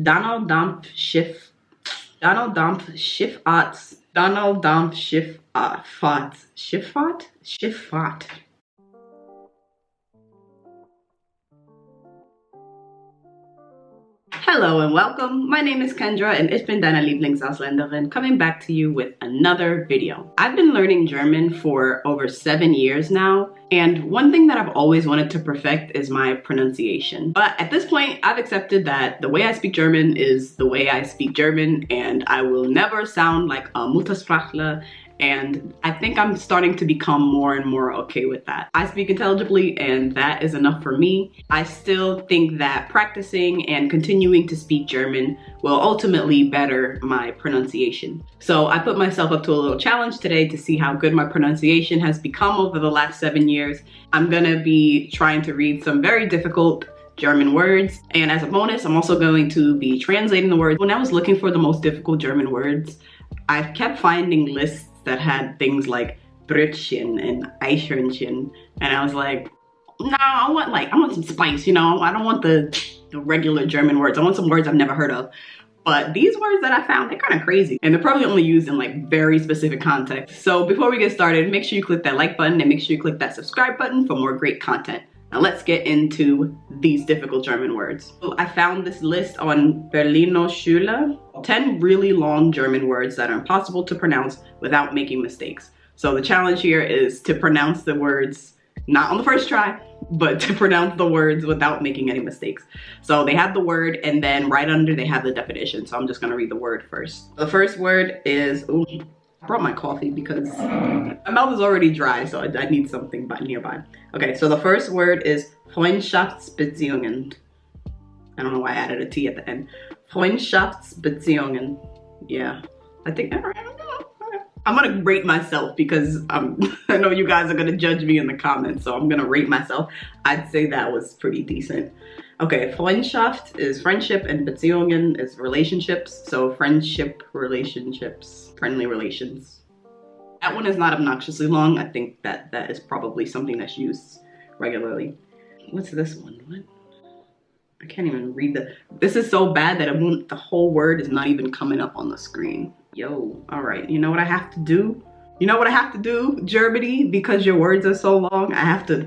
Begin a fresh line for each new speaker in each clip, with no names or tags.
Donald Dump Schiff. Donald Dump Schiffarts. Donald Dump Schifffahrt. Schifffahrt? Schifffahrt. Hello and welcome. My name is Kendra and ich bin deine Lieblingsausländerinnen, coming back to you with another video. I've been learning German for over 7 years now, and one thing that I've always wanted to perfect is my pronunciation. But at this point, I've accepted that the way I speak German is the way I speak German, and I will never sound like a Muttersprachler. And I think I'm starting to become more and more okay with that. I speak intelligibly and that is enough for me. I still think that practicing and continuing to speak German will ultimately better my pronunciation. So I put myself up to a little challenge today to see how good my pronunciation has become over the last 7 years. I'm gonna be trying to read some very difficult German words, and as a bonus, I'm also going to be translating the words. When I was looking for the most difficult German words, I kept finding lists that had things like Brötchen and Eichhörnchen, and I was like, no, I want some spice, you know? I don't want the regular German words. I want some words I've never heard of. But these words that I found, they're kind of crazy, and they're probably only used in like very specific context. So before we get started, make sure you click that like button and make sure you click that subscribe button for more great content. Now let's get into these difficult German words. So I found this list on Berliner Schule, 10 really long German words that are impossible to pronounce without making mistakes. So the challenge here is to pronounce the words, not on the first try, but to pronounce the words without making any mistakes. So they have the word and then right under they have the definition. So I'm just gonna read the word first. The first word is, ooh, I brought my coffee because my mouth is already dry, so I need something nearby. Okay, so the first word is Freundschaftsbeziehungen. I don't know why I added a T at the end. Freundschaftsbeziehungen. Yeah, I think, I don't know. I'm gonna rate myself because I know you guys are gonna judge me in the comments, so I'm gonna rate myself. I'd say that was pretty decent. Okay, Freundschaft is friendship and Beziehungen is relationships. So friendship, relationships, friendly relations. That one is not obnoxiously long. I think that is probably something that's used regularly. What's this one? What? I can't even read this is so bad that the whole word is not even coming up on the screen. Yo, all right, you know what I have to do? You know what I have to do, Germany? Because your words are so long, I have to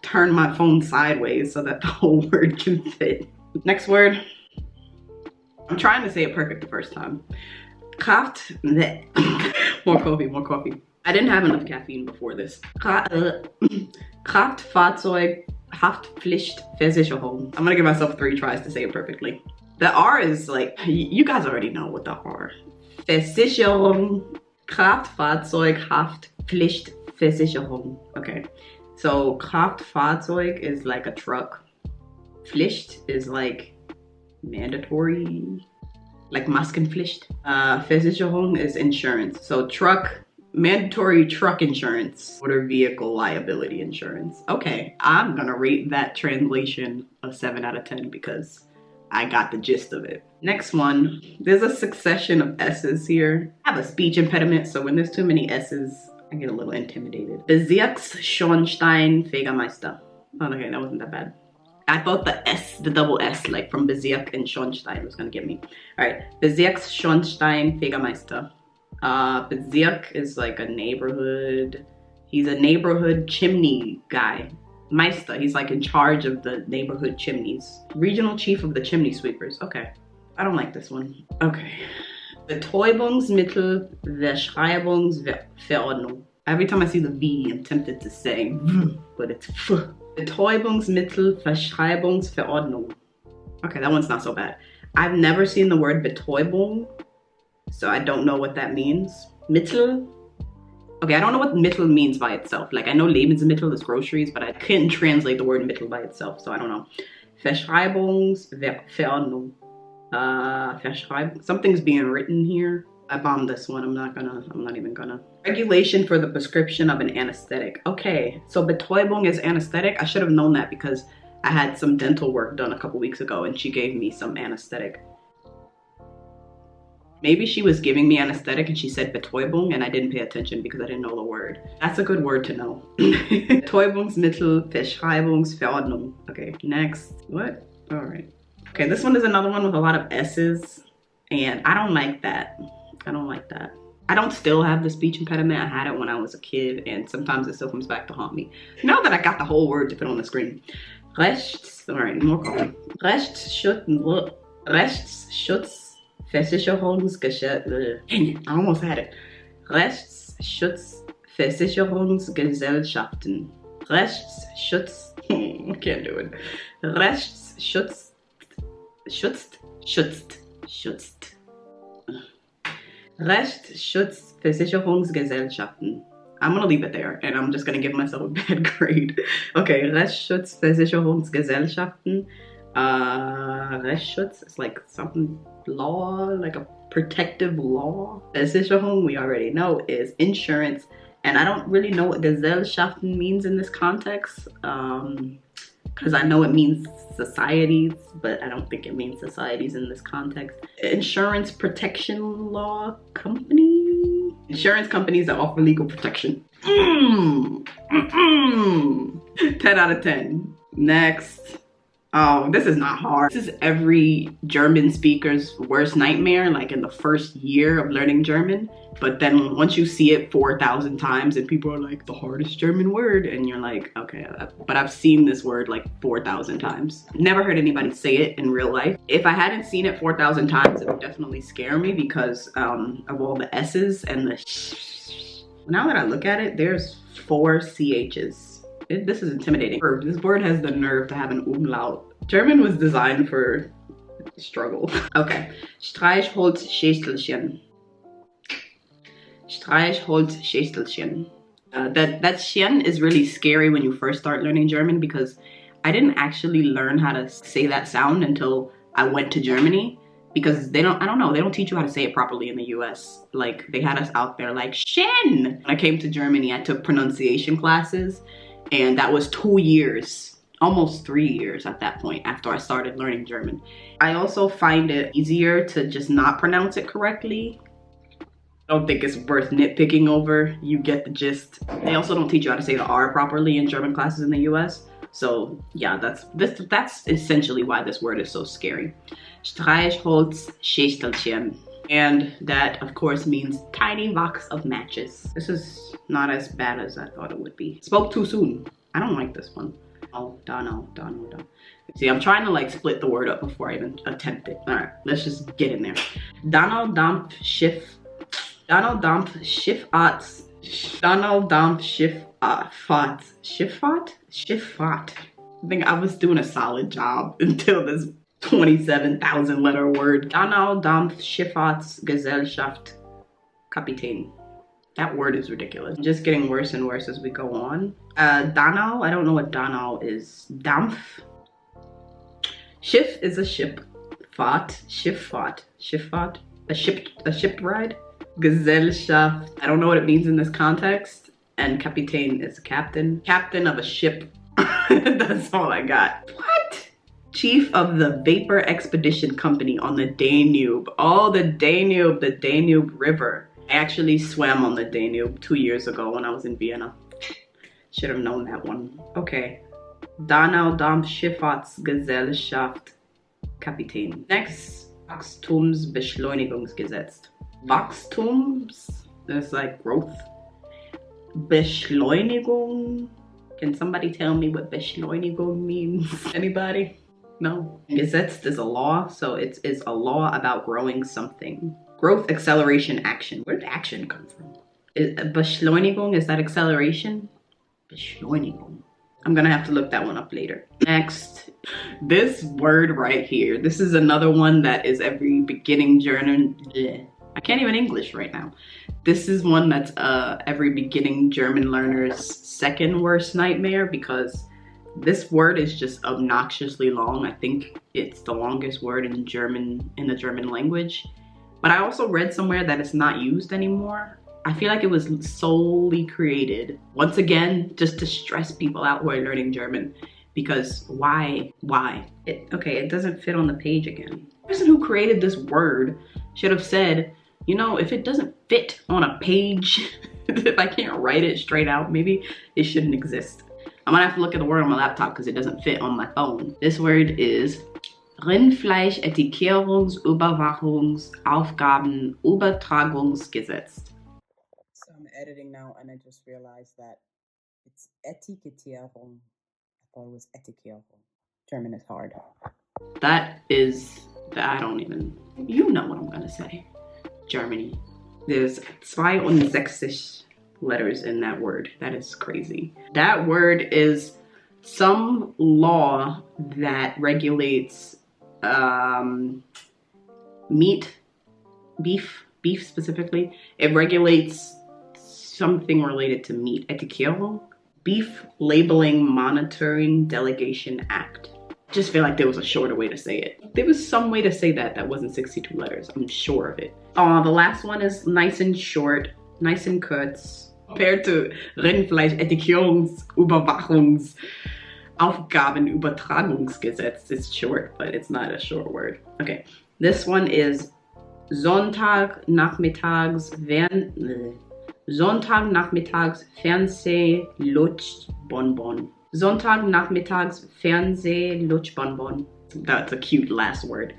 turn my phone sideways so that the whole word can fit. Next word. I'm trying to say it perfect the first time. Kraft. More coffee. I didn't have enough caffeine before this. Kraftfahrzeughaftpflichtversicherung. I'm gonna give myself 3 tries to say it perfectly. The R is like, you guys already know what the R. Versicherung. Kraftfahrzeughaftpflichtversicherung. Okay. So Kraftfahrzeug is like a truck. Pflicht is like mandatory, like Maskenpflicht. Versicherung is insurance. So truck, mandatory truck insurance, motor vehicle liability insurance. Okay, I'm gonna rate that translation a 7 out of 10 because I got the gist of it. Next one, there's a succession of S's here. I have a speech impediment, so when there's too many S's, I get a little intimidated. Bezirksschornsteinfegermeister. Oh, okay, that wasn't that bad. I thought the S, the double S, like from Bezirk and Schornstein was gonna get me. All right, Bezirksschornsteinfegermeister. Bezirk is like a neighborhood. He's a neighborhood chimney guy. Meister, he's like in charge of the neighborhood chimneys. Regional chief of the chimney sweepers. Okay, I don't like this one. Okay. Betäubungsmittelverschreibungsverordnung. Every time I see the V, I'm tempted to say V, but it's F. Betäubungsmittelverschreibungsverordnung. Okay, that one's not so bad. I've never seen the word Betäubung, so I don't know what that means. Mittel? Okay, I don't know what Mittel means by itself. Like, I know Lebensmittel is groceries, but I couldn't translate the word Mittel by itself, so I don't know. Verschreibungsverordnung. Something's being written here. I bombed this one. I'm not even gonna. Regulation for the prescription of an anesthetic. Okay, so Betäubung is anesthetic. I should have known that because I had some dental work done a couple weeks ago and she gave me some anesthetic. Maybe she was giving me anesthetic and she said Betäubung and I didn't pay attention because I didn't know the word. That's a good word to know. Betäubungsmittel, Verschreibungsverordnung. Okay, next. What? All right. Okay, this one is another one with a lot of S's, and I don't like that. I don't like that. I don't still have the speech impediment. I had it when I was a kid, and sometimes it still comes back to haunt me. Now that I got the whole word to fit on the screen. Alright, more coffee. Rechtsschutzversicherungsgesellschaft. I almost had it. Rechtsschutzversicherungsgesellschaften. I can't do it. Rechtsschutzversicherungsgesellschaften. I'm gonna leave it there, and I'm just gonna give myself a bad grade. Okay, Rechtsschutzversicherungsgesellschaften. Rechtsschutz is like something law, like a protective law. Versicherung, we already know, is insurance, and I don't really know what Gesellschaften means in this context. Because I know it means societies, but I don't think it means societies in this context. Insurance protection law company? Insurance companies that offer legal protection. 10 out of 10. Next. Oh, this is not hard. This is every German speaker's worst nightmare, like in the first year of learning German. But then once you see it 4,000 times and people are like, the hardest German word, and you're like, okay, but I've seen this word like 4,000 times. Never heard anybody say it in real life. If I hadn't seen it 4,000 times, it would definitely scare me because of all the S's and the Now that I look at it, there's 4 CHs. This is intimidating. This word has the nerve to have an umlaut. German was designed for struggle. Okay. Streichholzschächtelchen. Streichholzschächtelchen. That schen is really scary when you first start learning German because I didn't actually learn how to say that sound until I went to Germany. Because I don't know, they don't teach you how to say it properly in the US. Like, they had us out there like, Shen! When I came to Germany, I took pronunciation classes, and that was 2 years, almost 3 years at that point after I started learning German. I also find it easier to just not pronounce it correctly. I don't think it's worth nitpicking over. You get the gist. They also don't teach you how to say the R properly in German classes in the US. So yeah, that's essentially why this word is so scary. Streichholzschächtelchen. And that, of course, means tiny box of matches. This is not as bad as I thought it would be. Spoke too soon. I don't like this one. Oh, Donald. See, I'm trying to like split the word up before I even attempt it. All right, let's just get in there. Donald Dampf Schiffarts. Schifffahrt. I think I was doing a solid job until this 27,000 letter word. Donald Dampf Schifffahrtsgesellschaft Kapitän. That word is ridiculous. Just getting worse and worse as we go on. Donau, I don't know what Donau is. Dampf. Schiff is a ship. Schifffahrt. A ship ride. Gesellschaft. I don't know what it means in this context. And Kapitän is captain. Captain of a ship. That's all I got. What? Chief of the Vapor Expedition Company on the Danube. Oh, the Danube River. I actually swam on the Danube 2 years ago when I was in Vienna. Should have known that one. Okay. Donau Dampf Schifffahrtsgesellschaft Kapitän. Next, Wachstumsbeschleunigungsgesetz. Wachstums? That's like growth. Beschleunigung? Can somebody tell me what Beschleunigung means? Anybody? No. Gesetz is a law, so it's a law about growing something. Growth, acceleration, action. Where did action come from? Beschleunigung, is that acceleration? Beschleunigung. I'm gonna have to look that one up later. Next, this word right here. This is another one that is every beginning German. I can't even English right now. This is one that's every beginning German learner's second worst nightmare because this word is just obnoxiously long. I think it's the longest word in German, in the German language. But I also read somewhere that it's not used anymore. I feel like it was solely created, once again, just to stress people out who are learning German. Because why? Okay, it doesn't fit on the page again. The person who created this word should have said, you know, if it doesn't fit on a page, if I can't write it straight out, maybe it shouldn't exist. I'm gonna have to look at the word on my laptop because it doesn't fit on my phone. This word is Rindfleischetikettungsüberwachungsaufgabenübertragungsgesetz. So I'm editing now and I just realized that it's Etikettierung. I thought it was Etikettierung. German is hard. That is, I don't even, you know what I'm gonna say. Germany. There's 62 letters in that word. That is crazy. That word is some law that regulates meat, beef specifically. It regulates something related to meat. Etikettierung. Beef Labeling Monitoring Delegation Act. Just feel like there was a shorter way to say it. There was some way to say that wasn't 62 letters. I'm sure of it. The last one is nice and short, nice and kurz. Compared to Rindfleischetikettungsaufgabenübertragungsgesetz. It's short, but it's not a short word. Okay, this one is Sonntagnachmittags Fernsehlutschbonbon. Sonntagnachmittags Fernsehlutschbonbon. That's a cute last word.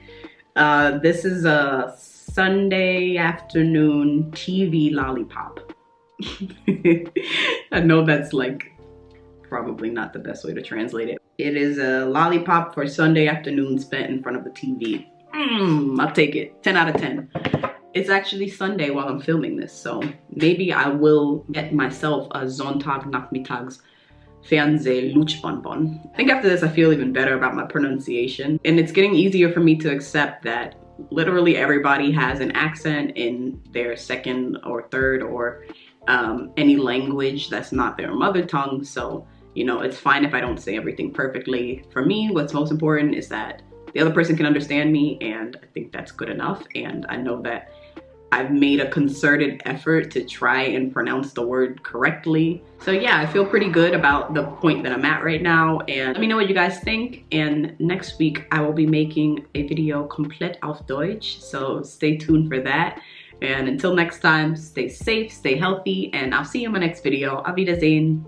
This is a Sunday afternoon TV lollipop. I know that's like probably not the best way to translate it. It is a lollipop for Sunday afternoon spent in front of the TV. I'll take it. 10 out of 10. It's actually Sunday while I'm filming this, so maybe I will get myself a Sonntagnachmittags Fernsehlutschbonbon. I think after this I feel even better about my pronunciation, and it's getting easier for me to accept that literally everybody has an accent in their second or third or any language that's not their mother tongue. So, you know, it's fine if I don't say everything perfectly. For me, what's most important is that the other person can understand me, and I think that's good enough. And I know that I've made a concerted effort to try and pronounce the word correctly. So yeah, I feel pretty good about the point that I'm at right now. And let me know what you guys think. And next week I will be making a video komplett auf Deutsch. So stay tuned for that. And until next time, stay safe, stay healthy, and I'll see you in my next video. Auf Wiedersehen.